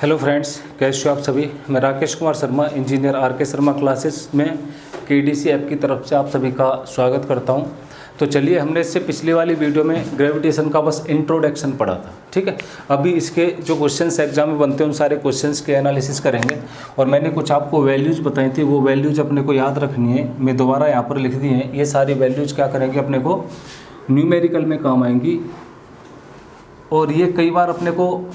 Hello friends, कैसे हो आप सभी। मैं Rakesh Kumar Sharma, engineer R K. Sharma classes में के.डी.सी. ऐप की तरफ से आप सभी का स्वागत करता हूं। तो चलिए, हमने इससे पिछली वाली वीडियो में ग्रेविटेशन का बस इंट्रोडक्शन पढ़ा था, ठीक है। अभी इसके जो क्वेश्चंस एग्जाम में बनते हैं उन सारे क्वेश्चंस के एनालिसिस करेंगे। और मैंने कुछ आपको वैल्यूज़ बताई थी, वो वैल्यूज़ अपने को याद रखनी है। मैं दोबारा यहाँ पर लिख दी हैं। ये सारी वैल्यूज़ क्या करेंगे, अपने को न्यूमेरिकल में काम आएंगी। और ये कई बार अपने को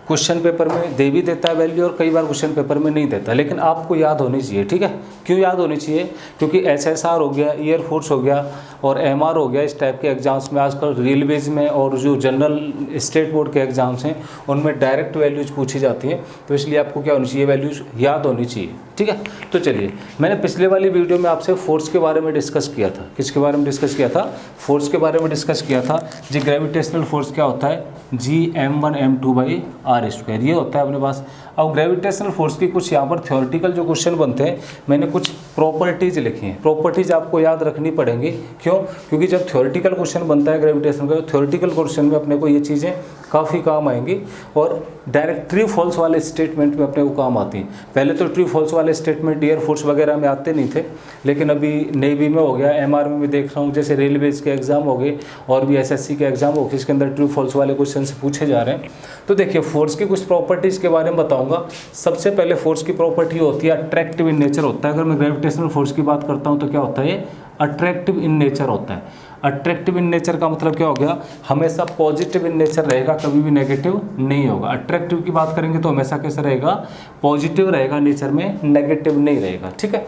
क्वेश्चन पेपर में दे भी देता है वैल्यू, और कई बार क्वेश्चन पेपर में नहीं देता, लेकिन आपको याद होनी चाहिए, ठीक है। क्यों याद होनी चाहिए? क्योंकि एसएसआर हो गया, एयरफोर्स हो गया और एमआर हो गया, इस टाइप के एग्जाम्स में आजकल रेलवेज में और जो जनरल स्टेट बोर्ड के एग्जाम्स हैं उनमें डायरेक्ट वैल्यूज पूछी जाती हैं। तो इसलिए आपको क्या होनी चाहिए, वैल्यूज याद होनी चाहिए, ठीक है। तो चलिए, मैंने पिछले वाली वीडियो में आपसे फोर्स के बारे में डिस्कस किया था। किसके बारे में डिस्कस किया था? फोर्स के बारे में डिस्कस किया था। जी, ग्रेविटेशनल फोर्स क्या होता है? Gm1m2/r², ये होता है अपने पास। अब ग्रेविटेशनल फोर्स की कुछ यहाँ पर थ्योरेटिकल जो क्वेश्चन बनते हैं, मैंने कुछ प्रॉपर्टीज लिखी हैं। प्रॉपर्टीज आपको याद रखनी पड़ेंगी। क्यों? क्योंकि जब थ्योरेटिकल क्वेश्चन बनता है ग्रेविटेशन का, थ्योरेटिकल क्वेश्चन में अपने को ये चीज़ें काफ़ी काम आएंगी। और डायरेक्ट ट्रू फॉल्स वाले स्टेटमेंट में अपने को काम आती हैं। पहले तो ट्रू फॉल्स वाले स्टेटमेंट एयरफोर्स वगैरह में आते नहीं थे, लेकिन अभी नेवी में हो गया, एमआर में भी देख रहा हूँ, जैसे रेलवेज के एग्जाम हो गए और भी एसएससी के एग्जाम हो गए, इसके अंदर ट्रू फॉल्स वाले क्वेश्चन पूछे जा रहे हैं। तो देखिए, फोर्स की कुछ प्रॉपर्टीज़ के बारे में बताऊंगा। सबसे पहले फोर्स की प्रॉपर्टी होती है अट्रैक्टिव इन नेचर होता है। अगर मैं ग्रेविटेशनल फोर्स की बात करता हूँ तो क्या होता है? ये अट्रैक्टिव इन नेचर होता है। अट्रैक्टिव इन नेचर का मतलब क्या हो गया? हमेशा पॉजिटिव इन नेचर रहेगा, कभी भी नेगेटिव नहीं होगा। अट्रैक्टिव की बात करेंगे तो हमेशा कैसा रहेगा? पॉजिटिव रहेगा नेचर में, नेगेटिव नहीं रहेगा, ठीक है।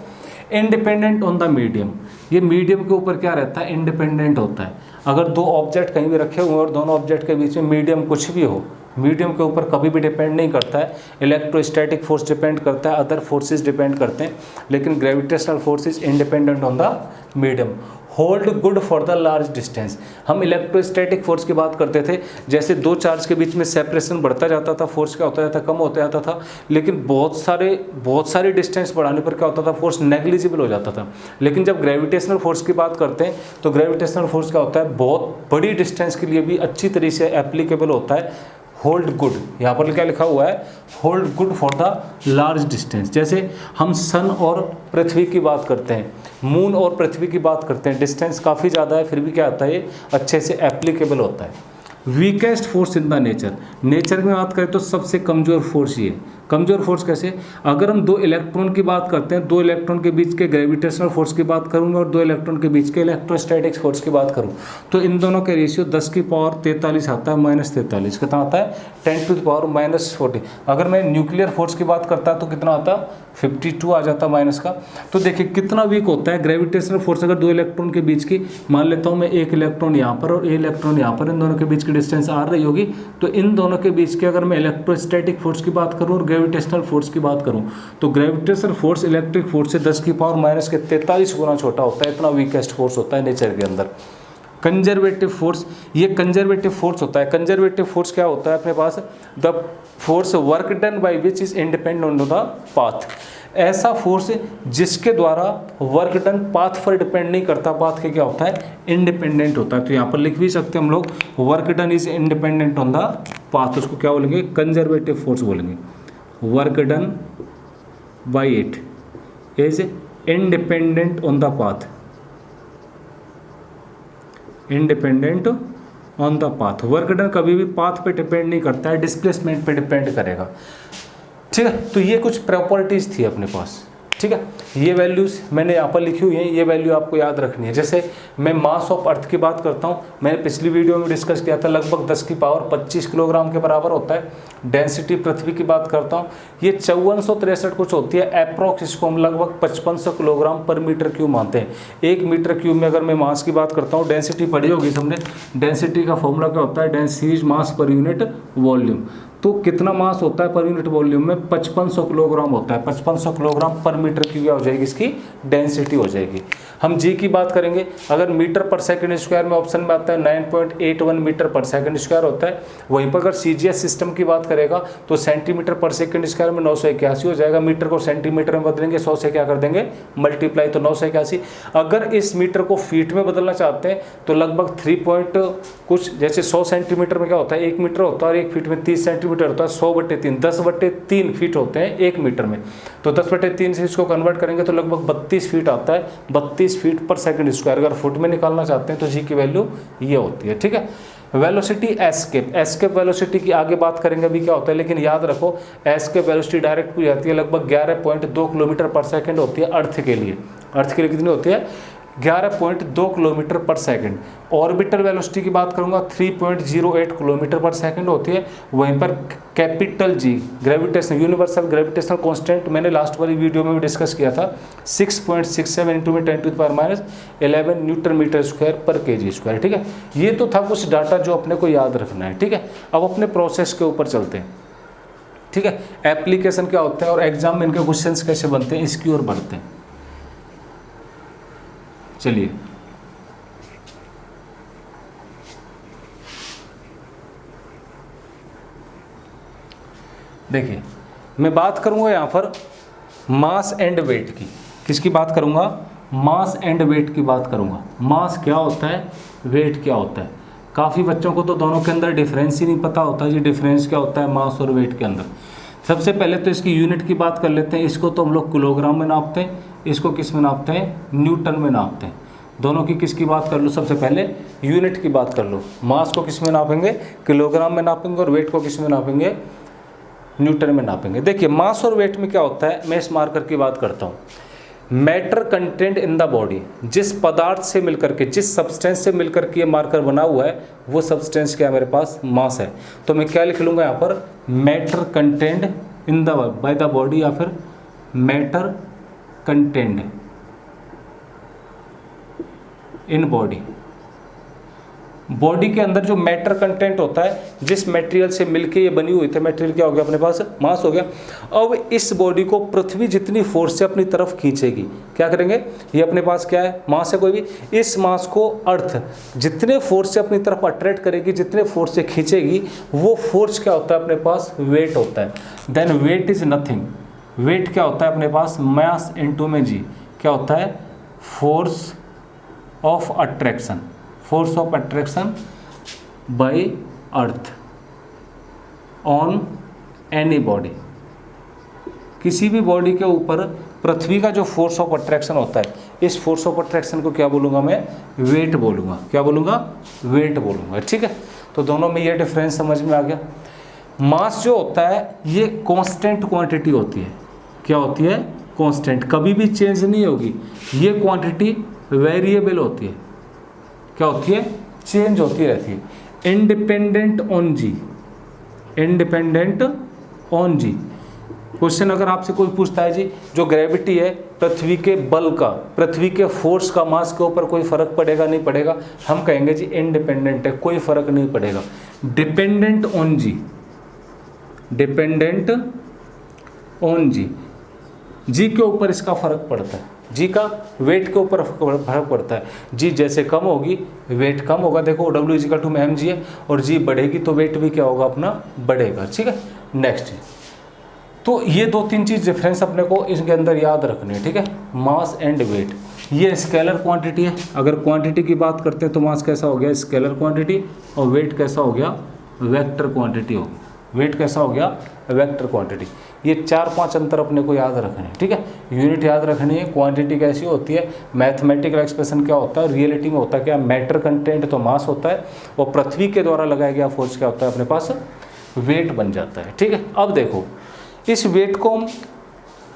इंडिपेंडेंट ऑन द मीडियम, ये मीडियम के ऊपर क्या रहता है? इंडिपेंडेंट होता है। अगर दो ऑब्जेक्ट कहीं भी रखे हुए और दोनों ऑब्जेक्ट के बीच में मीडियम कुछ भी हो, मीडियम के ऊपर कभी भी डिपेंड नहीं करता है। इलेक्ट्रोस्टैटिक फोर्स डिपेंड करता है, अदर फोर्सेस डिपेंड करते हैं, लेकिन gravitational force is independent on the medium. Hold good for the large distance. हम इलेक्ट्रोस्टैटिक फोर्स की बात करते थे, जैसे दो चार्ज के बीच में सेपरेशन बढ़ता जाता था, फोर्स क्या होता जाता, कम होता जाता था। लेकिन बहुत सारे डिस्टेंस बढ़ाने पर क्या होता था? फोर्स नेग्लिजिबल हो जाता था। लेकिन जब ग्रेविटेशनल फोर्स की बात करते हैं तो ग्रेविटेशनल फोर्स क्या होता है? बहुत बड़ी डिस्टेंस के लिए भी अच्छी तरीके से एप्लीकेबल होता है। होल्ड गुड, यहाँ पर क्या लिखा हुआ है? Hold good for the large distance. जैसे हम सन और पृथ्वी की बात करते हैं, मून और पृथ्वी की बात करते हैं, डिस्टेंस काफ़ी ज़्यादा है, फिर भी क्या आता है? ये अच्छे से एप्लीकेबल होता है। Weakest force in the nature, nature में बात करें तो सबसे कमज़ोर फोर्स ये। कमज़ोर फोर्स कैसे? अगर हम दो इलेक्ट्रॉन की बात करते हैं, दो इलेक्ट्रॉन के बीच के ग्रेविटेशनल फोर्स की बात करूँगा और दो इलेक्ट्रॉन के बीच के इलेक्ट्रोस्टैटिक फोर्स की बात करूँ, तो इन दोनों के रेशियो 10⁻43 आता है, -43 कितना आता है? 10⁻⁻40। अगर मैं न्यूक्लियर फोर्स की बात करता तो कितना आता? 52 आ जाता माइनस का। तो देखिए कितना वीक होता है ग्रेविटेशनल फोर्स। अगर दो इलेक्ट्रॉन के बीच की, मान लेता हूँ मैं, एक इलेक्ट्रॉन यहाँ पर और एक इलेक्ट्रॉन यहाँ पर, इन दोनों के बीच की डिस्टेंस R रही होगी, तो इन दोनों के बीच की अगर मैं इलेक्ट्रोस्टैटिक फोर्स की बात करूँ और ग्रेविटेशनल फोर्स की बात करूँ, तो ग्रेविटेशनल फोर्स इलेक्ट्रिक फोर्स से 10⁻⁻43 गुना छोटा होता है। इतना वीकेस्ट फोर्स होता है नेचर के अंदर। कंजर्वेटिव फोर्स, ये कंजर्वेटिव फोर्स होता है। कंजर्वेटिव फोर्स क्या होता है अपने पास? The force work done by which is independent on the path. ऐसा फोर्स जिसके द्वारा वर्क डन पाथ पर डिपेंड नहीं करता, पाथ के क्या होता है? इंडिपेंडेंट होता है। तो यहाँ पर लिख भी सकते हैं हम लोग, work done is independent on the path. उसको क्या बोलेंगे? कंजर्वेटिव फोर्स बोलेंगे। Work done bye it is independent on the path, independent on the path. Work done कभी भी पाथ पे डिपेंड नहीं करता है, डिस्प्लेसमेंट पे डिपेंड करेगा, ठीक है। तो ये कुछ प्रॉपर्टीज थी अपने पास, ठीक है। ये वैल्यूज़ मैंने यहाँ पर लिखी हुई हैं, ये वैल्यू आपको याद रखनी है। जैसे मैं मास ऑफ अर्थ की बात करता हूँ, मैंने पिछली वीडियो में डिस्कस किया था, लगभग 10⁻25 किलोग्राम के बराबर होता है। डेंसिटी पृथ्वी की बात करता हूँ, ये 5463 कुछ होती है अप्रॉक्स। इसको हम लगभग 5500 किलोग्राम पर मीटर क्यूब मानते हैं। 1 मीटर क्यूब में अगर मैं मास की बात करता हूँ, डेंसिटी पढ़ी होगी सबने, डेंसिटी का फॉर्मूला क्या होता है? Density is mass per unit volume. तो कितना मास होता है पर यूनिट वॉल्यूम में? 5500 किलोग्राम होता है। 5500 किलोग्राम पर मीटर क्यूब क्या हो जाएगी? इसकी डेंसिटी हो जाएगी। हम जी की बात करेंगे, अगर मीटर पर सेकंड स्क्वायर में ऑप्शन में आता है 9.81 मीटर पर सेकंड स्क्वायर होता है। वहीं पर अगर सीजीएस सिस्टम की बात करेगा तो सेंटीमीटर पर सेकंड स्क्वायर में 981 हो जाएगा। मीटर को सेंटीमीटर में बदलेंगे, 100 से क्या कर देंगे? मल्टीप्लाई, तो 981। अगर इस मीटर को फीट में बदलना चाहते हैं तो लगभग 3 पॉइंट कुछ, जैसे 100 सेंटीमीटर में क्या होता है? 1 मीटर होता है और 1 फीट में 30 सेंटीमीटर किलोमीटर होता है 100/3, 10/3 फीट होते हैं 1 मीटर में। तो 10/3 से इसको कन्वर्ट करेंगे तो लगभग 32 फीट आता है, 32 फीट पर सेकंड स्क्वायर। अगर फुट में निकालना चाहते हैं तो जी की वैल्यू ये होती है, ठीक है। वेलोसिटी एस्केप वेलोसिटी की आगे बात करेंगे अभी क्या होता है, लेकिन याद रखो एस्केप वेलोसिटी डायरेक्ट पूरी जाती है लगभग 11.2 किलोमीटर पर सेकंड होती है अर्थ के लिए। अर्थ के लिए कितनी होती है? 11.2 किलोमीटर पर सेकंड। ऑर्बिटल वेलोसिटी की बात करूंगा 3.08 किलोमीटर पर सेकंड होती है। वहीं पर capital G gravitation universal gravitational constant मैंने लास्ट वाली वीडियो में भी डिस्कस किया था 6.67 इंटू में 10⁻11 न्यूटन मीटर स्क्वायर पर केजी स्क्वायर, ठीक है। ये तो था कुछ डाटा जो अपने को याद रखना है, ठीक है। अब अपने प्रोसेस के ऊपर चलते हैं, ठीक है। एप्लीकेशन क्या होता है और एग्जाम में इनके क्वेश्चंस कैसे बनते हैं इसकी ओर बढ़ते हैं। चलिए देखिए, मैं बात करूंगा यहाँ पर मास एंड वेट की। किसकी बात करूंगा? मास एंड वेट की बात करूंगा। मास क्या होता है, वेट क्या होता है। काफ़ी बच्चों को तो दोनों के अंदर डिफरेंस ही नहीं पता होता जी, डिफरेंस क्या होता है मास और वेट के अंदर। सबसे पहले तो इसकी यूनिट की बात कर लेते हैं। इसको तो हम लोग किलोग्राम में नापते हैं, इसको किस में नापते हैं? न्यूटन में नापते हैं। दोनों की किसकी बात कर लो? सबसे पहले यूनिट की बात कर लो। मास को किस में नापेंगे? किलोग्राम में नापेंगे, और वेट को किस में नापेंगे? न्यूटन में नापेंगे। देखिए मास और वेट में क्या होता है, मैं इस मार्कर की बात करता हूँ। Matter content in the body, जिस पदार्थ से मिलकर के, जिस सब्सटेंस से मिलकर के ये मार्कर बना हुआ है वो सब्सटेंस क्या है मेरे पास? मास है। तो मैं क्या लिख लूँगा यहाँ पर? Matter content in the by the body, या फिर matter content in body. Body के अंदर जो मैटर कंटेंट होता है, जिस मटेरियल से मिलके ये बनी हुई थी, मटेरियल क्या हो गया अपने पास? मास हो गया। अब इस बॉडी को पृथ्वी जितनी फोर्स से अपनी तरफ खींचेगी, क्या करेंगे? ये अपने पास क्या है? मास है कोई भी। इस मास को अर्थ जितने फोर्स से अपनी तरफ अट्रैक्ट करेगी, जितने फोर्स से खींचेगी, वो फोर्स क्या होता है अपने पास? वेट होता है। Then weight is nothing. Weight क्या होता है अपने पास? मास इनटू में जी क्या होता है? Force of attraction. Force of attraction by earth on any body. किसी भी बॉडी के ऊपर पृथ्वी का जो फोर्स ऑफ अट्रैक्शन होता है, इस फोर्स ऑफ अट्रैक्शन को क्या बोलूँगा मैं? वेट बोलूँगा। क्या बोलूँगा? वेट बोलूँगा, ठीक है। तो दोनों में ये डिफरेंस समझ में आ गया। मास जो होता है ये कांस्टेंट क्वांटिटी होती है। क्या होती है? कांस्टेंट, कभी भी चेंज नहीं होगी। ये क्वांटिटी वेरिएबल होती है। क्या होती है? चेंज होती रहती है। Independent on G, independent on G. Question अगर आपसे कोई पूछता है जी जो ग्रेविटी है, पृथ्वी के बल का, पृथ्वी के फोर्स का मास के ऊपर कोई फर्क पड़ेगा नहीं पड़ेगा? हम कहेंगे जी इंडिपेंडेंट है, कोई फर्क नहीं पड़ेगा। Dependent on G, dependent on G, G के ऊपर इसका फर्क पड़ता है। जी का वेट के ऊपर फर्क पड़ता है। जी जैसे कम होगी वेट कम होगा। देखो W=mg है, और जी बढ़ेगी तो वेट भी क्या होगा अपना? बढ़ेगा, ठीक है। नेक्स्ट, तो ये 2-3 चीज़ डिफरेंस अपने को इसके अंदर याद रखनी है, ठीक है। मास एंड वेट, ये स्केलर क्वांटिटी है। अगर क्वांटिटी की बात करते हैं तो मास कैसा हो गया? Scalar quantity. और वेट कैसा हो गया? वेक्टर क्वांटिटी हो गई। वेट कैसा हो गया? Vector quantity. ये 4-5 अंतर अपने को याद रखने हैं, ठीक है। यूनिट याद रखनी है। क्वांटिटी कैसी होती है? मैथमेटिकल एक्सप्रेशन क्या होता है? रियलिटी में होता है क्या? मैटर कंटेंट तो मास होता है, और पृथ्वी के द्वारा लगाया गया फोर्स क्या होता है अपने पास? वेट बन जाता है, ठीक है। अब देखो इस वेट को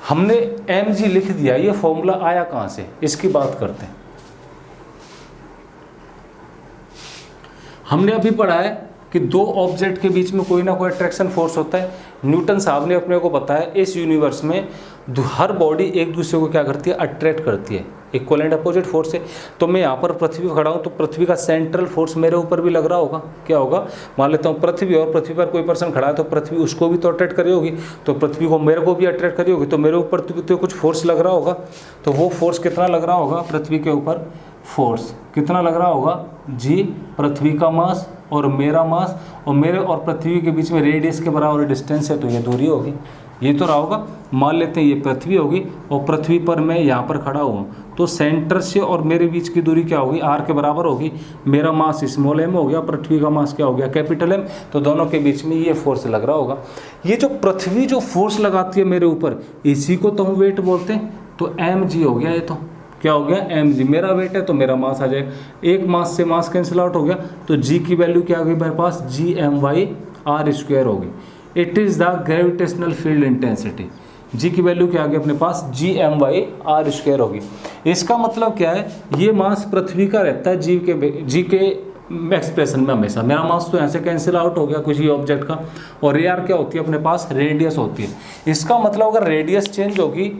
हमने mg लिख दिया, ये फॉर्मूला आया कहाँ से? इसकी बात करते हैं। हमने अभी पढ़ा है कि दो ऑब्जेक्ट के बीच में कोई ना कोई अट्रैक्शन फोर्स होता है। न्यूटन साहब ने अपने को बताया इस यूनिवर्स में हर बॉडी एक दूसरे को क्या करती है? अट्रैक्ट करती है, इक्वल एंड अपोजिट फोर्स है। तो मैं यहाँ पर पृथ्वी पर खड़ा हूँ, तो पृथ्वी का सेंट्रल फोर्स मेरे ऊपर भी लग रहा होगा। क्या होगा? मान लेता हूँ पृथ्वी, और पृथ्वी पर कोई पर्सन खड़ा है, तो पृथ्वी उसको भी तो अट्रैक्ट करी होगी, तो पृथ्वी को मेरे को भी अट्रैक्ट करी होगी, तो मेरे ऊपर तो कुछ फोर्स लग रहा होगा। तो वो फोर्स कितना लग रहा होगा पृथ्वी के ऊपर? फोर्स कितना लग रहा होगा? जी पृथ्वी का मास और मेरा मास, और मेरे और पृथ्वी के बीच में रेडियस के बराबर डिस्टेंस है, तो ये दूरी होगी। ये तो रहा होगा। मान लेते हैं ये पृथ्वी होगी, और पृथ्वी पर मैं यहाँ पर खड़ा हुआ, तो सेंटर से और मेरे बीच की दूरी क्या होगी, r के बराबर होगी। मेरा मास स्मॉल m हो गया, पृथ्वी का मास क्या हो गया, कैपिटल M। तो दोनों के बीच में ये फोर्स लग रहा होगा। ये जो पृथ्वी जो फोर्स लगाती है मेरे ऊपर, इसी को तो हम वेट बोलते हैं। तो mg हो गया, ये तो क्या हो गया, mg। मेरा वेट है तो मेरा मास आ जाएगा, एक मास से मास कैंसिल आउट हो गया, तो g की वैल्यू क्या आ गई मेरे पास, gm/r² होगी। It is the gravitational field intensity. g की वैल्यू क्या आ गई अपने पास, gm/r² होगी। इसका मतलब क्या है, ये मास पृथ्वी का रहता है g के एक्सप्रेशन में हमेशा। मेरा मास तो यहाँ से कैंसिल आउट हो गया किसी ऑब्जेक्ट का, और ar क्या होती है अपने पास, रेडियस होती है। इसका मतलब अगर रेडियस चेंज होगी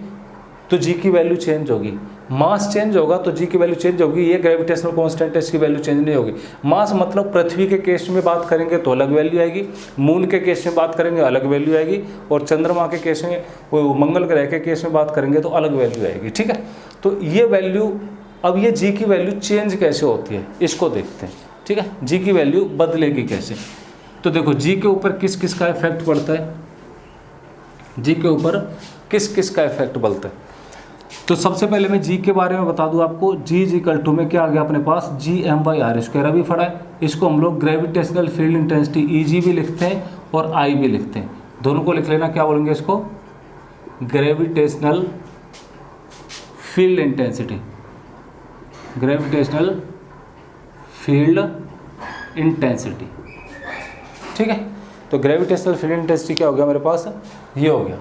तो g की वैल्यू चेंज होगी, मास चेंज होगा तो g की वैल्यू चेंज होगी। ये ग्रेविटेशनल कांस्टेंट है, इसकी वैल्यू चेंज नहीं होगी। मास मतलब पृथ्वी के केस में बात करेंगे तो अलग वैल्यू आएगी, मून के केस में बात करेंगे अलग वैल्यू आएगी, और चंद्रमा के केस में, मंगल ग्रह के केस में बात करेंगे तो अलग वैल्यू आएगी। ठीक है, तो ये वैल्यू, अब ये g की वैल्यू चेंज कैसे होती है इसको देखते हैं। ठीक है, g की वैल्यू बदलेगी कैसे। तो देखो g के ऊपर किस किस का इफेक्ट पड़ता है, g के ऊपर किस किस का इफेक्ट पड़ता है। तो सबसे पहले मैं g के बारे में बता दूं आपको। g = में क्या आ गया अपने पास, gm/r² अभी पढ़ा है। इसको हम लोग ग्रेविटेशनल फील्ड इंटेंसिटी Eg भी लिखते हैं और I भी लिखते हैं, दोनों को लिख लेना। क्या बोलेंगे इसको, gravitational field intensity, gravitational field intensity. ठीक है, तो ग्रेविटेशनल फील्ड इंटेंसिटी क्या हो गया मेरे पास, ये हो गया।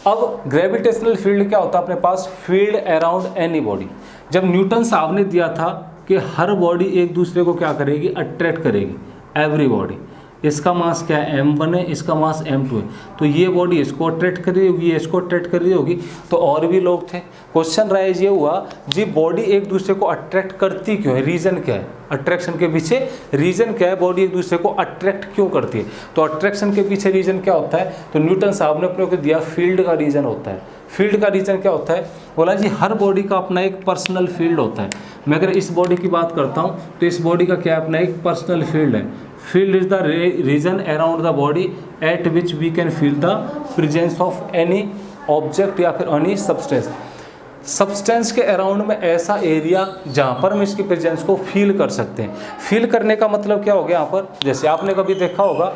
अब ग्रेविटेशनल फील्ड क्या होता है अपने पास, फील्ड अराउंड एनी बॉडी। जब न्यूटन साहब ने दिया था कि हर बॉडी एक दूसरे को क्या करेगी, अट्रैक्ट करेगी, एवरी बॉडी। इसका मास क्या है, m1 है, इसका मास m2 है, तो ये बॉडी इसको अट्रैक्ट कर रही होगी, ये इसको अट्रैक्ट कर रही होगी। तो और भी लोग थे। क्वेश्चन राइज ये हुआ जी, बॉडी एक दूसरे को अट्रैक्ट करती क्यों है, रीज़न क्या है, अट्रैक्शन के पीछे रीज़न क्या है, बॉडी एक दूसरे को अट्रैक्ट क्यों करती है। तो अट्रैक्शन के पीछे रीज़न क्या होता है, तो न्यूटन साहब ने अपने को दिया फील्ड का रीज़न होता है। फील्ड का रीज़न क्या होता है, बोला जी हर बॉडी का अपना एक पर्सनल फील्ड होता है। मैं अगर इस बॉडी की बात करता हूँ तो इस बॉडी का क्या है, अपना एक पर्सनल फील्ड है। Field is the region around the body at which we can feel the presence of any object या फिर एनी सब्सटेंस। सब्सटेंस के अराउंड में ऐसा एरिया जहाँ पर हम इसकी प्रेजेंस को फील कर सकते हैं। फील करने का मतलब क्या हो गया यहाँ पर, जैसे आपने कभी देखा होगा,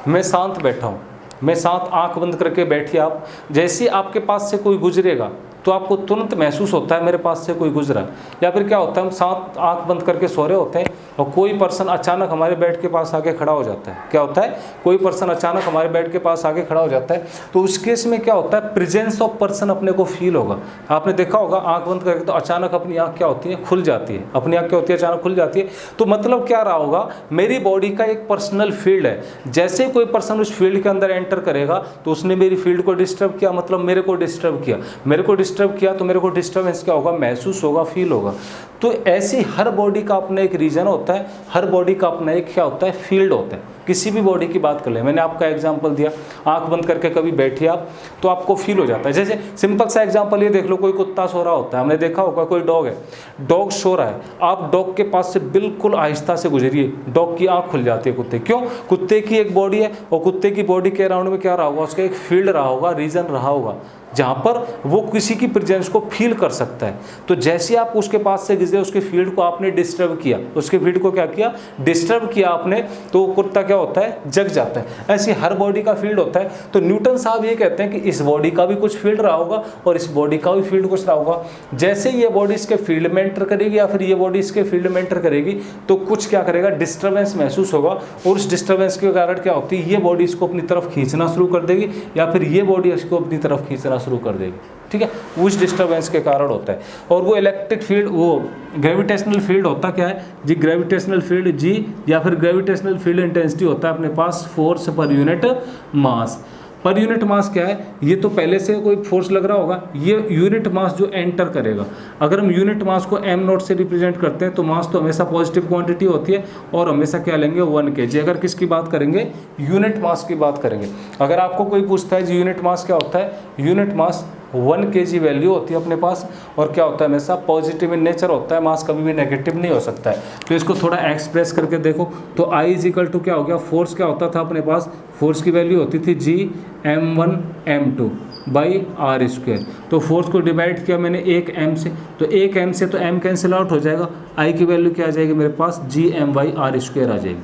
मैं शांत बैठा हूँ, मैं शांत आंख बंद करके बैठिए आप, जैसे ही आपके पास से कोई गुजरेगा तो आपको तुरंत महसूस होता है मेरे पास से कोई गुजरा। या फिर क्या होता है, हम शांत आंख बंद करके सो रहे होते हैं और कोई पर्सन अचानक हमारे बेड के पास आके खड़ा हो जाता है। क्या होता है, कोई पर्सन अचानक हमारे बेड के पास आके खड़ा हो जाता है, तो उस केस में क्या होता है, प्रेजेंस ऑफ पर्सन अपने को फील होगा। आपने देखा होगा आंख बंद करके तो अचानक अपनी आंख क्या होती है, खुल जाती है, अपनी आंख क्या होती है, अचानक खुल जाती है। तो मतलब क्या रहा होगा, मेरी बॉडी का एक पर्सनल फील्ड है, जैसे कोई पर्सन उस फील्ड के अंदर एंटर करेगा तो उसने मेरी फील्ड को डिस्टर्ब किया, मतलब मेरे को डिस्टर्ब किया, मेरे को डिस्टर्ब किया तो मेरे को डिस्टर्बेंस क्या होगा, महसूस होगा, फील होगा। तो ऐसी हर बॉडी का अपना एक रीजन होता है, हर बॉडी का अपना एक क्या होता है, फील्ड होता है। किसी भी बॉडी की बात कर ले, मैंने आपका एग्जांपल दिया, आंख बंद करके कभी बैठिए आप तो आपको फील हो जाता है। जैसे सिंपल सा एग्जांपल ये देख लो, कोई कुत्ता सो रहा होता है, हमने देखा होगा, कोई डॉग है, डॉग सो रहा है, आप डॉग के पास से बिल्कुल आहिस्ता से गुजरिए, डॉग की आंख खुल जाती है कुत्ते। क्यों, कुत्ते की एक बॉडी है और कुत्ते की बॉडी के अराउंड में क्या रहा होगा, उसका एक फील्ड रहा होगा, रीजन रहा होगा, जहाँ पर वो किसी की प्रेजेंस को फील कर सकता है। तो जैसे आप उसके पास से गुजरे, उसके फील्ड को आपने डिस्टर्ब किया, उसके फील्ड को क्या किया, डिस्टर्ब किया आपने, तो कुत्ता क्या होता है, जग जाता है। ऐसे हर बॉडी का फील्ड होता है। तो न्यूटन साहब ये कहते हैं कि इस बॉडी का भी कुछ फील्ड रहा होगा और इस बॉडी का भी फील्ड कुछ रहा होगा। जैसे ये बॉडी इसके फील्ड में एंटर करेगी या फिर ये बॉडी इसके फील्ड में एंटर करेगी तो कुछ क्या करेगा, डिस्टर्बेंस महसूस होगा, और उस डिस्टर्बेंस के कारण क्या होती है, ये बॉडी इसको अपनी तरफ खींचना शुरू कर देगी या फिर ये बॉडी इसको अपनी तरफ खींचना शुरू कर देगी। ठीक है, उस डिस्टर्बेंस के कारण होता है। और वो इलेक्ट्रिक फील्ड, वो ग्रेविटेशनल फील्ड होता क्या है जी, ग्रेविटेशनल फील्ड जी या फिर ग्रेविटेशनल फील्ड इंटेंसिटी होता है अपने पास force per unit mass. Per unit mass क्या है, ये तो पहले से कोई फोर्स लग रहा होगा, ये यूनिट मास जो एंटर करेगा। अगर हम यूनिट मास को m0 से रिप्रेजेंट करते हैं तो मास तो हमेशा पॉजिटिव क्वांटिटी होती है और हमेशा क्या लेंगे, 1 kg। अगर किसकी बात करेंगे, यूनिट मास की बात करेंगे। अगर आपको कोई पूछता है जी यूनिट मास क्या होता है, यूनिट मास 1 kg वैल्यू होती है अपने पास, और क्या होता है, हमेशा पॉजिटिव इन नेचर होता है, मास कभी भी नेगेटिव नहीं हो सकता है। तो इसको थोड़ा एक्सप्रेस करके देखो तो I = क्या हो गया, फोर्स क्या होता था अपने पास, फोर्स की वैल्यू होती थी G m1 m2, by R square. तो फोर्स को डिवाइड किया मैंने 1m से, तो 1m से तो m कैंसिल आउट हो जाएगा, I की वैल्यू क्या आ जाएगी मेरे पास, GM/r² आ जाएगी।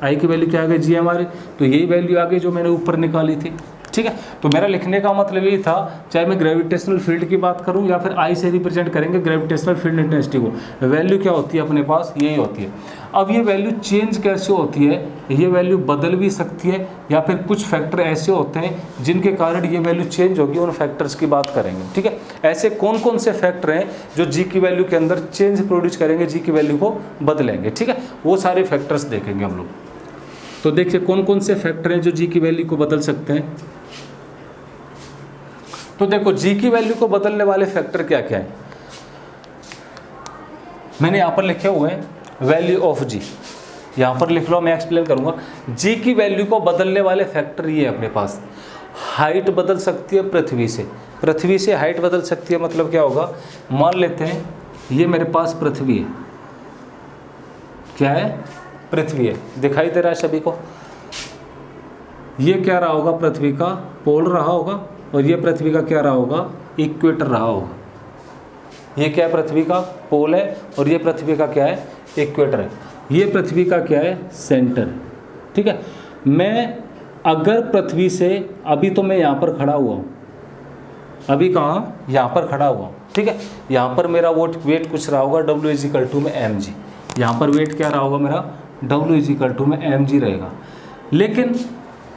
I की वैल्यू क्या आ गई, GM/r, तो यही वैल्यू आ गई जो मैंने ऊपर निकाली थी। ठीक है, तो मेरा लिखने का मतलब ये था, चाहे मैं ग्रेविटेशनल फील्ड की बात करूं या फिर आई से रिप्रेजेंट करेंगे ग्रेविटेशनल फील्ड इंटेंसिटी को, वैल्यू क्या होती है अपने पास, यही होती है। अब ये वैल्यू चेंज कैसे होती है, ये वैल्यू बदल भी सकती है या फिर कुछ फैक्टर ऐसे होते हैं जिनके कारण ये वैल्यू चेंज होगी, उन फैक्टर्स की बात करेंगे। ठीक है, ऐसे कौन कौन से फैक्टर हैं जो जी की वैल्यू के अंदर चेंज प्रोड्यूस करेंगे, जी की वैल्यू को बदलेंगे। ठीक है, वो सारे फैक्टर्स देखेंगे हम लोग। तो देखिए कौन कौन से फैक्टर हैं जो जी की वैल्यू को बदल सकते हैं। तो देखो जी की वैल्यू को बदलने वाले फैक्टर क्या क्या है, मैंने यहां पर लिखे हुए हैं वैल्यू ऑफ जी, यहां पर लिख लो, मैं एक्सप्लेन करूंगा। जी की वैल्यू को बदलने वाले फैक्टर ये है अपने पास, हाइट बदल सकती है पृथ्वी से हाइट बदल सकती है। मतलब क्या होगा, मान लेते हैं ये मेरे पास पृथ्वी है, क्या है, पृथ्वी है, दिखाई दे रहा है सभी को। ये क्या रहा होगा, पृथ्वी का पोल रहा होगा, और ये पृथ्वी का क्या रहा होगा, इक्वेटर रहा होगा। ये क्या है, पृथ्वी का पोल है, और ये पृथ्वी का क्या है, इक्वेटर है। ये पृथ्वी का क्या है, सेंटर। ठीक है, मैं अगर पृथ्वी से, अभी तो मैं यहाँ पर खड़ा हुआ हूँ, अभी कहाँ, यहाँ पर खड़ा हुआ हूँ। ठीक है, यहाँ पर मेरा वेट कुछ रहा होगा W=mg, यहाँ पर वेट क्या रहा होगा मेरा, W=mg रहेगा। लेकिन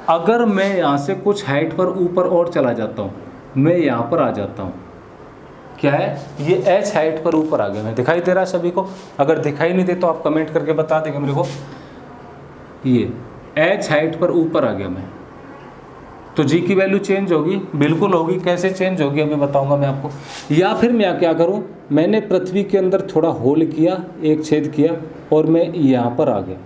अगर मैं यहाँ से कुछ हाइट पर ऊपर और चला जाता हूँ, मैं यहाँ पर आ जाता हूँ, क्या है, ये h हाइट पर ऊपर आ गया, मैं दिखाई दे रहा है सभी को, अगर दिखाई नहीं दे तो आप कमेंट करके बता देंगे मेरे को। ये h हाइट पर ऊपर आ गया मैं, तो जी की वैल्यू चेंज होगी, बिल्कुल होगी। कैसे चेंज होगी अभी बताऊंगा मैं आपको। या फिर मैं क्या करूं, मैंने पृथ्वी के अंदर थोड़ा होल किया, एक छेद किया, और मैं यहाँ पर आ गया,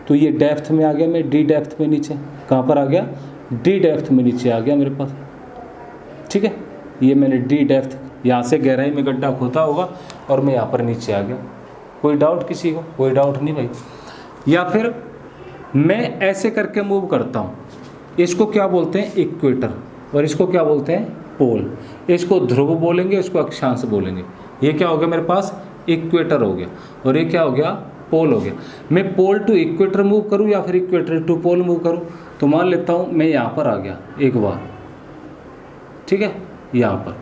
तो ये डेप्थ में आ गया, मैं डी डेप्थ में नीचे, कहाँ पर आ गया, डी डेप्थ में नीचे आ गया मेरे पास। ठीक है, ये मैंने डी डेप्थ, यहाँ से गहराई में गड्ढा खोदा होगा और मैं यहाँ पर नीचे आ गया। कोई डाउट किसी को, कोई डाउट नहीं भाई। या फिर मैं ऐसे करके मूव करता हूँ, इसको क्या बोलते हैं, इक्वेटर, और इसको क्या बोलते हैं, पोल। इसको ध्रुव बोलेंगे, इसको अक्षांश बोलेंगे। ये क्या हो गया मेरे पास, इक्वेटर हो गया, और ये क्या हो गया, पोल हो गया। मैं पोल टू इक्वेटर मूव करूं या फिर इक्वेटर टू पोल मूव करूं, तो मान लेता हूं मैं यहां पर आ गया एक बार। ठीक है, यहां पर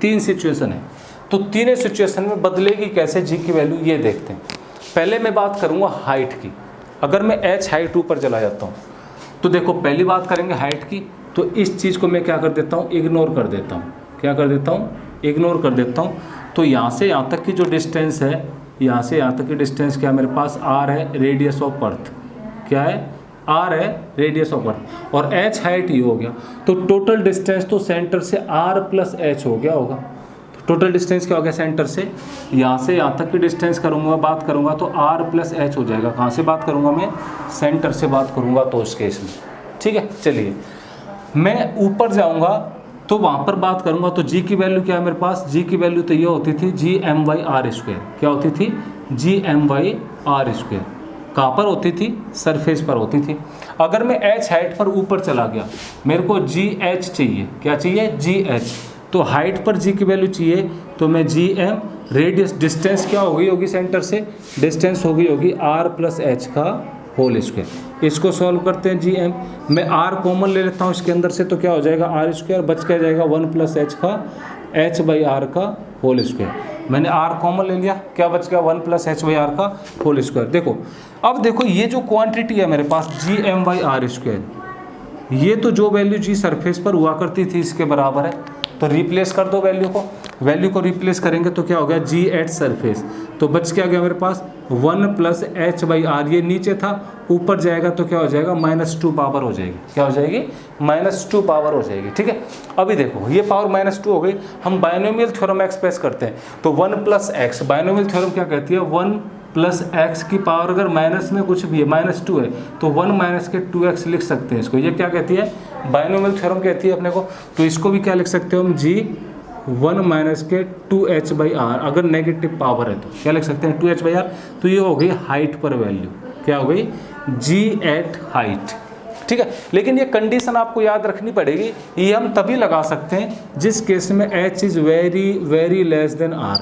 3 सिचुएशन है, तो तीनों सिचुएशन में बदलेगी कैसे जी की वैल्यू, ये देखते हैं। पहले मैं बात करूंगा हाइट की। अगर मैं h हाइट ऊपर चला जाता हूं, तो देखो पहली बात करेंगे हाइट की, तो इस चीज़ को मैं क्या कर देता हूँ, इग्नोर कर देता हूँ। क्या कर देता हूँ, इग्नोर कर देता हूँ। तो यहाँ से यहाँ तक की जो डिस्टेंस है, यहाँ से यहाँ तक की डिस्टेंस क्या मेरे पास, r है, रेडियस ऑफ अर्थ, क्या है, r है, रेडियस ऑफ अर्थ, और h हाइट ये हो गया। तो टोटल डिस्टेंस तो सेंटर से r प्लस h हो गया होगा। तो टोटल डिस्टेंस क्या हो गया, सेंटर से यहाँ तक की डिस्टेंस करूँगा, बात करूँगा तो r प्लस h हो जाएगा। कहाँ से बात करूँगा मैं, सेंटर से बात करूँगा तो उस केस में। ठीक है, चलिए मैं ऊपर जाऊँगा तो वहाँ पर बात करूँगा, तो g की वैल्यू क्या है मेरे पास, g की वैल्यू तो ये होती थी Gm/r²। क्या होती थी, Gm/r²। कहाँ पर होती थी, सरफेस पर होती थी। अगर मैं h हाइट पर ऊपर चला गया, मेरे को gh चाहिए, क्या चाहिए, gh। तो हाइट पर g की वैल्यू चाहिए, तो मैं Gm, रेडियस, डिस्टेंस क्या हो गई होगी सेंटर से, डिस्टेंस हो गई होगी r प्लस h का होल स्क्वायर। इसको सॉल्व करते हैं Gm, मैं r कॉमन ले लेता हूँ इसके अंदर से, तो क्या हो जाएगा, r², बच क्या जाएगा 1 प्लस h का h/r का होल स्क्वायर। मैंने r कॉमन ले लिया, क्या बच गया, 1 प्लस h/r का होल स्क्वायर। देखो अब देखो ये जो क्वांटिटी है मेरे पास Gm/r², ये तो जो वैल्यू जी सरफेस पर हुआ करती थी इसके बराबर है, तो रिप्लेस कर दो वैल्यू को रिप्लेस करेंगे तो क्या हो गया, जी एट सरफेस। तो बच क्या गया मेरे पास 1 प्लस h/r, ये नीचे था, ऊपर जाएगा तो क्या हो जाएगा, -2 पावर हो जाएगी। क्या हो जाएगी, -2 पावर हो जाएगी। ठीक है, अभी देखो ये पावर -2 हो गई। हम बायनोमियल थ्योरम एक्सप्रेस करते हैं, तो 1 प्लस x, बायनोमियल थ्योरम क्या कहती है, 1 प्लस x की पावर अगर माइनस में कुछ भी है, -2 है, तो 1 माइनस के 2x लिख सकते हैं इसको। ये क्या कहती है, बायनोमियल थ्योरम कहती है अपने को। तो इसको भी क्या लिख सकते हो हम, G1 माइनस के 2h/r, अगर नेगेटिव पावर है तो क्या लिख सकते हैं, 2h/r। तो ये हो गई हाइट पर वैल्यू, क्या हो गई, G एट हाइट। ठीक है। लेकिन ये कंडीशन आपको याद रखनी पड़ेगी, ये हम तभी लगा सकते हैं जिस केस में h is very very less than r।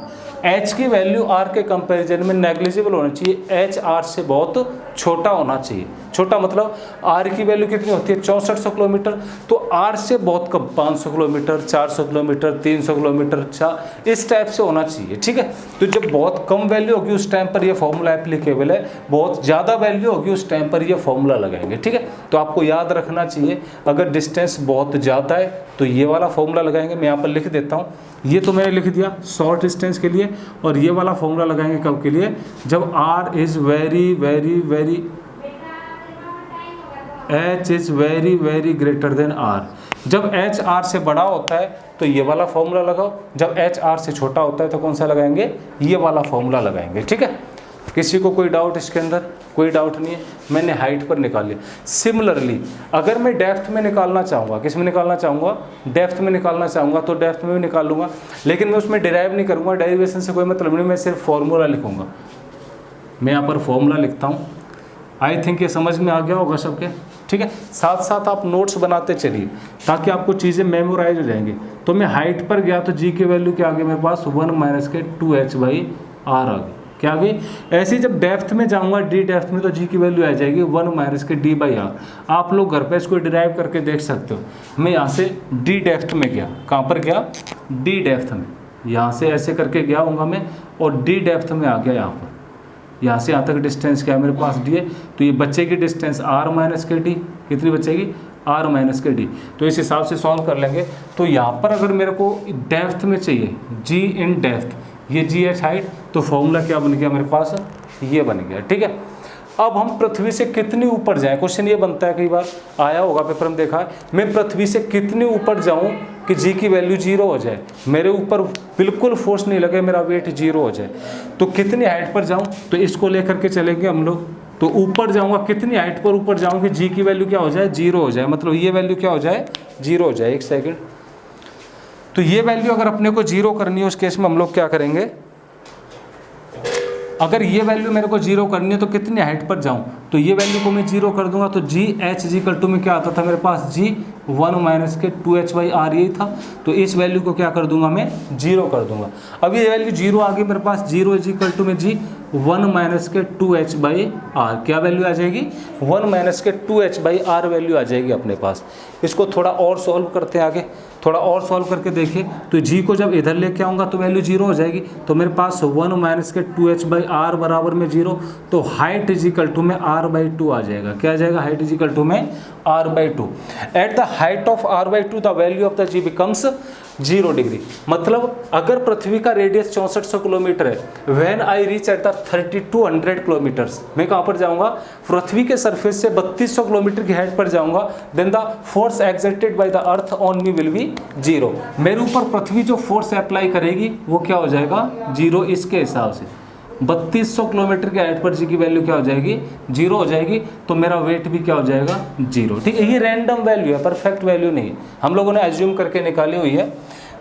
h की वैल्यू r के कंपैरिजन में नेग्लिजिबल होना चाहिए, h r से बहुत छोटा होना चाहिए। छोटा मतलब r की वैल्यू कितनी होती है 6400 किलोमीटर, तो r से बहुत कम 500 किलोमीटर, 400 किलोमीटर, 300 किलोमीटर, अच्छा इस टाइप से होना चाहिए, ठीक है। तो जब बहुत कम वैल्यू होगी उस टाइम पर ये फॉर्मूला एप्लीकेबल है, बहुत ज़्यादा वैल्यू होगी उस टाइम पर ये फॉर्मूला लगाएंगे, ठीक है। तो आपको याद रखना चाहिए, अगर डिस्टेंस बहुत ज़्यादा है तो ये वाला फॉर्मूला लगाएंगे। मैं यहाँ पर लिख देता हूँ, ये तो मैंने लिख दिया शॉर्ट डिस्टेंस के लिए, और ये वाला फॉर्मूला लगाएंगे कब के लिए, जब r is very very very h is very very greater than r। जब h r से बड़ा होता है तो ये वाला फॉर्मूला लगाओ, जब h r से छोटा होता है तो कौन सा लगाएंगे, ये वाला फॉर्मूला लगाएंगे, ठीक है। किसी को कोई डाउट इसके अंदर? कोई डाउट नहीं है, मैंने हाइट पर निकाल लिया। सिमिलरली अगर मैं डेप्थ में निकालना चाहूँगा, किस में निकालना चाहूँगा, डेप्थ में निकालना चाहूँगा तो डेप्थ में भी निकाल लूँगा, लेकिन मैं उसमें डिराइव नहीं करूँगा, डेरिवेशन से कोई मतलब नहीं, मैं सिर्फ फॉर्मूला लिखूँगा। मैं यहाँ पर फॉर्मूला लिखता हूँ। आई थिंक ये समझ में आ गया होगा सबके, ठीक है। साथ साथ आप नोट्स बनाते चलिए ताकि आपको चीज़ें मेमोराइज हो जाएंगी। तो मैं हाइट पर गया तो जी की वैल्यू क्या आ गई मेरे पास, 1 - 2h/r आ गई, क्या आ गई। ऐसे ही जब डेप्थ में जाऊंगा, डी डेप्थ में, तो जी की वैल्यू आ जाएगी 1 - d/r। आप लोग घर पे इसको डिराइव करके देख सकते हो। मैं यहाँ से डी डेप्थ में गया, कहाँ पर गया, डी डेप्थ में, यहाँ से ऐसे करके गया हूँगा मैं, और डी डेप्थ में आ गया यहाँ पर। यहाँ से यहाँ तक डिस्टेंस क्या है मेरे पास, डी है, तो ये बचेगी डिस्टेंस r - d। कितनी बचेगी, r - d। तो इस हिसाब से सॉल्व कर लेंगे। तो यहाँ पर अगर मेरे को डेप्थ में चाहिए, g इन डेप्थ, ये GH हाइट, तो फॉर्मूला क्या बन गया मेरे पास, ये बन गया, ठीक है। अब हम पृथ्वी से कितनी ऊपर जाएं, क्वेश्चन ये बनता है, कई बार आया होगा पेपर में, देखा है, मैं पृथ्वी से कितनी ऊपर जाऊं कि जी की वैल्यू 0 हो जाए, मेरे ऊपर बिल्कुल फोर्स नहीं लगे, मेरा वेट 0 हो जाए, तो कितनी हाइट पर जाऊं, तो इसको लेकर के चलेंगे हम लोग। तो ऊपर जाऊंगा, कितनी हाइट पर ऊपर जाऊं कि जी की वैल्यू क्या हो जाए, 0 हो जाए, मतलब ये वैल्यू क्या हो जाए, 0 हो जाए। एक सेकेंड, तो ये वैल्यू अगर अपने को 0 करनी है, उस केस में हम लोग क्या करेंगे, अगर ये वैल्यू मेरे को 0 करनी है तो कितनी हाइट पर जाऊं, तो ये वैल्यू को मैं 0 कर दूंगा, तो GH में क्या आता था मेरे पास, G 1 - 2h/r यही था। तो इस वैल्यू को क्या कर दूंगा मैं, 0 कर दूंगा। अब ये वैल्यू 0 आ गई मेरे पास, 0 में G 1 - 2h/r, क्या वैल्यू आ जाएगी, 1 - 2h/r वैल्यू आ जाएगी अपने पास। इसको थोड़ा और सॉल्व करते हैं आगे, थोड़ा और सॉल्व करके देखिए। तो जी को जब इधर लेके आऊँगा तो वैल्यू 0 हो जाएगी, तो मेरे पास 1 - 2h/r बराबर में 0, तो हाइट में r/2 आ जाएगा। क्या आ जाएगा, हाइट में r/2। At the height of r/2 the value of the G becomes 0 degree. मतलब अगर पृथ्वी का रेडियस 6400 किलोमीटर है, when I reach at the 3200 kilometres, मैं कहाँ पर जाऊँगा, पृथ्वी के सरफेस से 3200 किलोमीटर की हाइट पर जाऊँगा, then the force exerted by the earth on me will be 0। मेरे ऊपर पृथ्वी जो फोर्स अप्लाई करेगी वो क्या हो जाएगा, 0। इसके हिसाब से 3200 किलोमीटर की हाइट पर जी की वैल्यू क्या हो जाएगी, 0 हो जाएगी, तो मेरा वेट भी क्या हो जाएगा, 0, ठीक है। ये रैंडम वैल्यू है, परफेक्ट वैल्यू नहीं है, हम लोगों ने एज्यूम करके निकाली हुई है।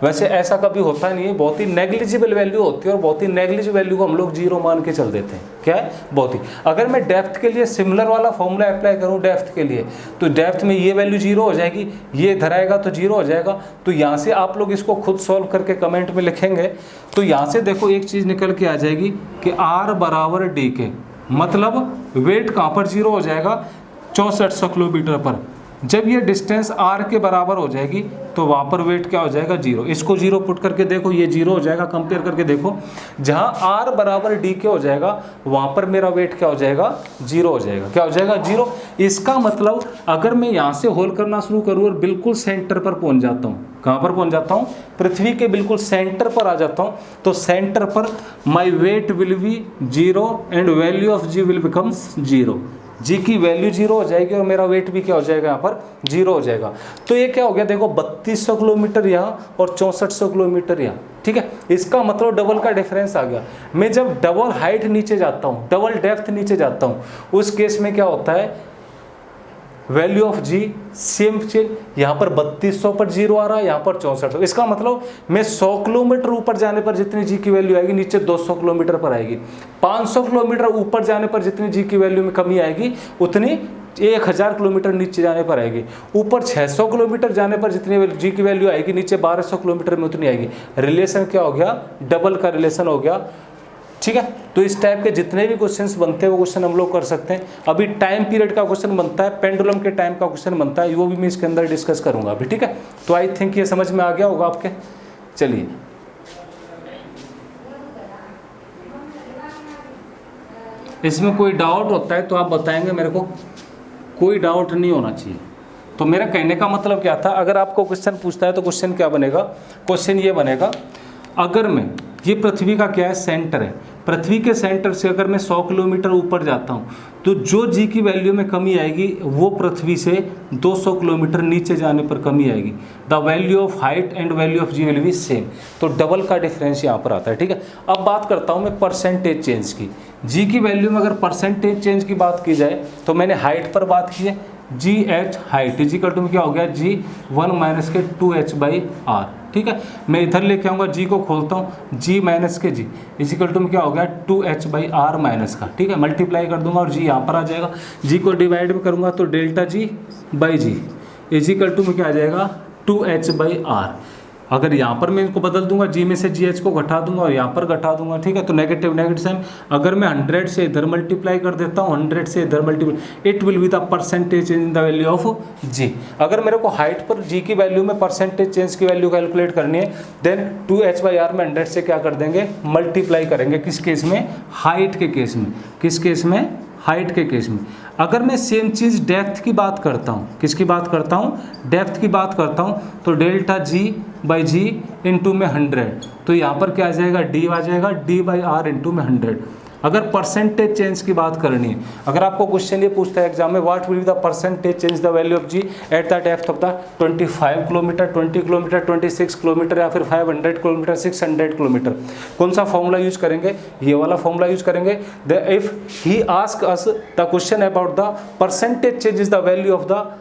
वैसे ऐसा कभी होता नहीं है, बहुत ही नेग्लिजिबल वैल्यू होती है, और बहुत ही नेग्लिजिबल वैल्यू को हम लोग 0 मान के चल देते हैं। क्या है, बहुत ही। अगर मैं डेप्थ के लिए सिमिलर वाला फॉर्मूला अप्लाई करूं डेप्थ के लिए, तो डेप्थ में ये वैल्यू 0 हो जाएगी, ये इधर आएगा तो 0 हो जाएगा। तो यहाँ से आप लोग इसको खुद सॉल्व करके कमेंट में लिखेंगे। तो यहाँ से देखो एक चीज़ निकल के आ जाएगी कि r बराबर d के, मतलब वेट कहाँ पर 0 हो जाएगा, 6400 किलोमीटर पर। जब ये डिस्टेंस r के बराबर हो जाएगी तो वहाँ पर वेट क्या हो जाएगा, 0। इसको 0 पुट करके देखो, ये 0 हो जाएगा। कंपेयर करके देखो, जहाँ r बराबर d के हो जाएगा वहाँ पर मेरा वेट क्या हो जाएगा, 0 हो जाएगा। क्या हो जाएगा, 0। इसका मतलब अगर मैं यहाँ से होल करना शुरू करूँ और बिल्कुल सेंटर पर पहुँच जाता हूँ, कहाँ पर पहुँच जाता हूँ, पृथ्वी के बिल्कुल सेंटर पर आ जाता हूँ, तो सेंटर पर my weight will be 0 and value of G will becomes 0। G की वैल्यू 0 हो जाएगी और मेरा वेट भी क्या हो जाएगा, यहाँ पर 0 हो जाएगा। तो ये क्या हो गया, देखो 3200 किलोमीटर यहाँ और 6400 किलोमीटर यहाँ, ठीक है। इसका मतलब डबल का डिफरेंस आ गया। मैं जब डबल हाइट नीचे जाता हूँ, डबल डेप्थ नीचे जाता हूँ, उस केस में क्या होता है, value of G same change, यहाँ पर 3200 पर जीरो आ रहा है, यहाँ पर 6400। इसका मतलब मैं 100 किलोमीटर ऊपर जाने पर जितनी जी की वैल्यू आएगी नीचे 200 किलोमीटर पर आएगी, 500 किलोमीटर ऊपर जाने पर जितनी जी की वैल्यू में कमी आएगी उतनी 1000 किलोमीटर नीचे जाने पर आएगी, ऊपर 600 किलोमीटर जाने पर जितनी जी की वैल्यू आएगी नीचे 1200 किलोमीटर में उतनी आएगी। रिलेशन क्या हो गया, डबल का रिलेशन हो गया। ठीक है, तो इस टाइप के जितने भी क्वेश्चंस बनते हैं वो क्वेश्चन हम लोग कर सकते हैं। अभी टाइम पीरियड का क्वेश्चन बनता है, पेंडुलम के टाइम का क्वेश्चन बनता है, वो भी मैं इसके अंदर डिस्कस करूंगा अभी। ठीक है, तो आई थिंक ये समझ में आ गया होगा आपके। चलिए, इसमें कोई डाउट होता है तो आप बताएंगे मेरे को, कोई डाउट नहीं होना चाहिए। तो मेरा कहने का मतलब क्या था, अगर आपको क्वेश्चन पूछता है तो क्वेश्चन क्या बनेगा, क्वेश्चन ये बनेगा, अगर मैं, ये पृथ्वी का क्या है, सेंटर है, पृथ्वी के सेंटर से अगर मैं 100 किलोमीटर ऊपर जाता हूँ तो जो जी की वैल्यू में कमी आएगी वो पृथ्वी से 200 किलोमीटर नीचे जाने पर कमी आएगी। The value of height and value of G will be same. तो डबल का डिफरेंस यहाँ पर आता है। ठीक है, अब बात करता हूँ मैं परसेंटेज चेंज की। जी की वैल्यू में अगर परसेंटेज चेंज की बात की जाए तो मैंने हाइट पर बात की है, G H height equal to में क्या हो गया, जी 1 माइनस के 2h/r। ठीक है, मैं इधर लेके आऊँगा, जी को खोलता हूँ, जी माइनस के जी इजिकल टू में क्या हो गया, 2h/r माइनस का। ठीक है, मल्टीप्लाई कर दूंगा और जी यहाँ पर आ जाएगा, जी को डिवाइड में करूँगा तो delta G by G equal to में क्या आ जाएगा, 2h/r। अगर यहाँ पर मैं इनको बदल दूंगा, जी में से जी एच को घटा दूंगा और यहाँ पर घटा दूंगा। ठीक है, तो नेगेटिव नेगेटिव साइन, अगर मैं 100 से इधर मल्टीप्लाई कर देता हूँ, 100 से इधर multiply, it will be the percentage change in the value of G. अगर मेरे को हाइट पर जी की वैल्यू में परसेंटेज चेंज की वैल्यू कैलकुलेट करनी है, देन 2h/r में 100 से क्या कर देंगे, मल्टीप्लाई करेंगे। किस केस में, हाइट के केस में। किस केस में, हाइट के केस में। अगर मैं सेम चीज़ डेप्थ की बात करता हूँ, किसकी बात करता हूँ, डेप्थ की बात करता हूँ, तो delta G by G into में 100, तो यहाँ पर क्या आ जाएगा, डी आ जाएगा, d/r इंटू में 100। अगर परसेंटेज चेंज की बात करनी है, अगर आपको क्वेश्चन ये पूछता है एग्जाम में, what will be the percentage change the value of G at the depth of the 25 kilometre, 20 kilometre, 26 kilometre या फिर 500 किलोमीटर, 600 किलोमीटर, कौन सा फॉर्मूला यूज करेंगे, ये वाला फॉर्मूला यूज करेंगे। If he ask us the question about the percentage change is the value of the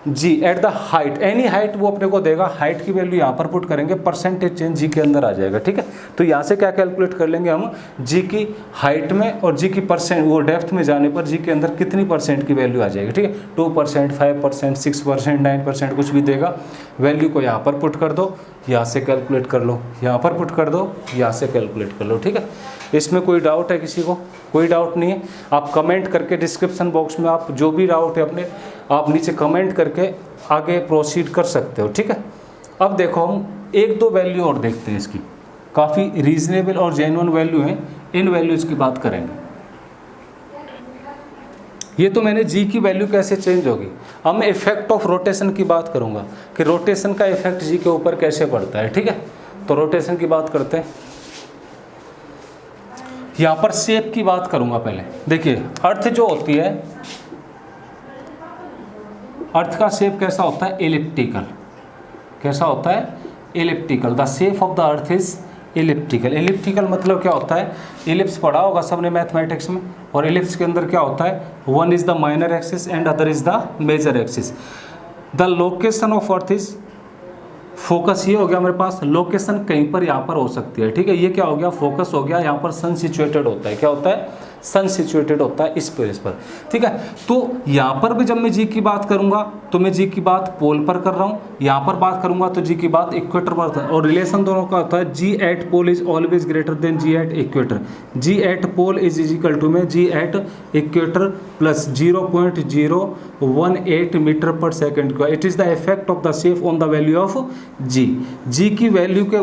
G at the height, any height वो अपने को देगा, हाइट की वैल्यू यहाँ पर पुट करेंगे, परसेंटेज चेंज जी के अंदर आ जाएगा। ठीक है, तो यहाँ से क्या कैलकुलेट कर लेंगे हम, जी की हाइट में और जी की परसेंट, वो डेप्थ में जाने पर जी के अंदर कितनी परसेंट की वैल्यू आ जाएगी। ठीक है, 2%, 5%, 6%, 9%, कुछ भी देगा, वैल्यू को यहाँ पर पुट कर दो, यहाँ से कैलकुलेट कर लो, यहाँ पर पुट कर दो, यहाँ से कैलकुलेट कर लो। ठीक है, इसमें कोई डाउट है किसी को, कोई डाउट नहीं है। आप कमेंट करके डिस्क्रिप्शन बॉक्स में आप जो भी डाउट है अपने आप नीचे कमेंट करके आगे प्रोसीड कर सकते हो। ठीक है, अब देखो हम एक दो वैल्यू और देखते हैं इसकी, काफ़ी रीजनेबल और जेन्युइन वैल्यू है, इन वैल्यूज़ की बात करेंगे। ये तो मैंने जी की वैल्यू कैसे चेंज होगी। अब मैं इफेक्ट ऑफ रोटेशन की बात करूँगा कि रोटेशन का इफेक्ट जी के ऊपर कैसे पड़ता है। ठीक है, तो रोटेशन की बात करते हैं। यहाँ पर शेप की बात करूँगा पहले। देखिए, अर्थ जो होती है, अर्थ का शेप कैसा होता है, एलिप्टिकल। कैसा होता है, elliptical. The shape of the earth is elliptical. Elliptical मतलब क्या होता है, एलिप्स पढ़ा होगा सबने मैथमेटिक्स में, और एलिप्स के अंदर क्या होता है, one is the minor axis and other is the major axis. The location of earth is, focus ये हो गया मेरे पास, लोकेशन कहीं पर यहाँ पर हो सकती है। ठीक है, ये क्या हो गया, फोकस हो गया, यहाँ पर सन सिचुएटेड होता है। क्या होता है, सन सिचुएटेड होता है इस प्लेस पर। ठीक है, तो यहाँ पर भी जब मैं जी की बात करूँगा तो मैं जी की बात पोल पर कर रहा हूँ, यहाँ पर बात करूँगा तो जी की बात इक्वेटर पर था। और रिलेशन दोनों का होता है, G at pole is always greater than G at equator. G at pole is equal to में G at equator plus 0.018 metre per second का। It is the effect of the shape on the value of G. G की value के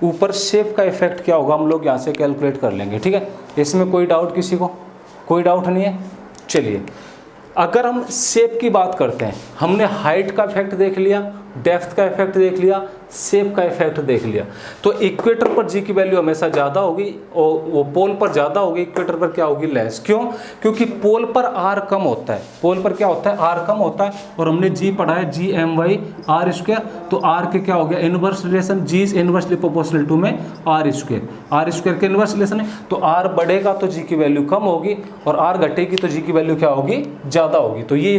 ऊपर shape का effect क्या होगा, हम लोग यहाँ से कैलकुलेट कर लेंगे। ठीक है, इसमें कोई डाउट किसी को, कोई डाउट नहीं है। चलिए, अगर हम शेप की बात करते हैं, हमने हाइट का इफेक्ट देख लिया, डेप्थ का इफेक्ट देख लिया, शेप का इफेक्ट देख लिया, तो इक्वेटर पर जी की वैल्यू हमेशा ज़्यादा होगी और वो पोल पर ज़्यादा होगी, इक्वेटर पर क्या होगी, लेस। क्यों, क्योंकि पोल पर आर कम होता है, पोल पर क्या होता है, आर कम होता है। और हमने जी पढ़ा है, G M by R square, तो आर के क्या हो गया, inverse relation, G is inversely proportional to में आर स्क्वायर। आर स्क्वायर के इनवर्स रिलेशन है, तो आर बढ़ेगा तो जी की वैल्यू कम होगी और आर घटेगी तो जी की वैल्यू क्या होगी, ज़्यादा होगी। तो ये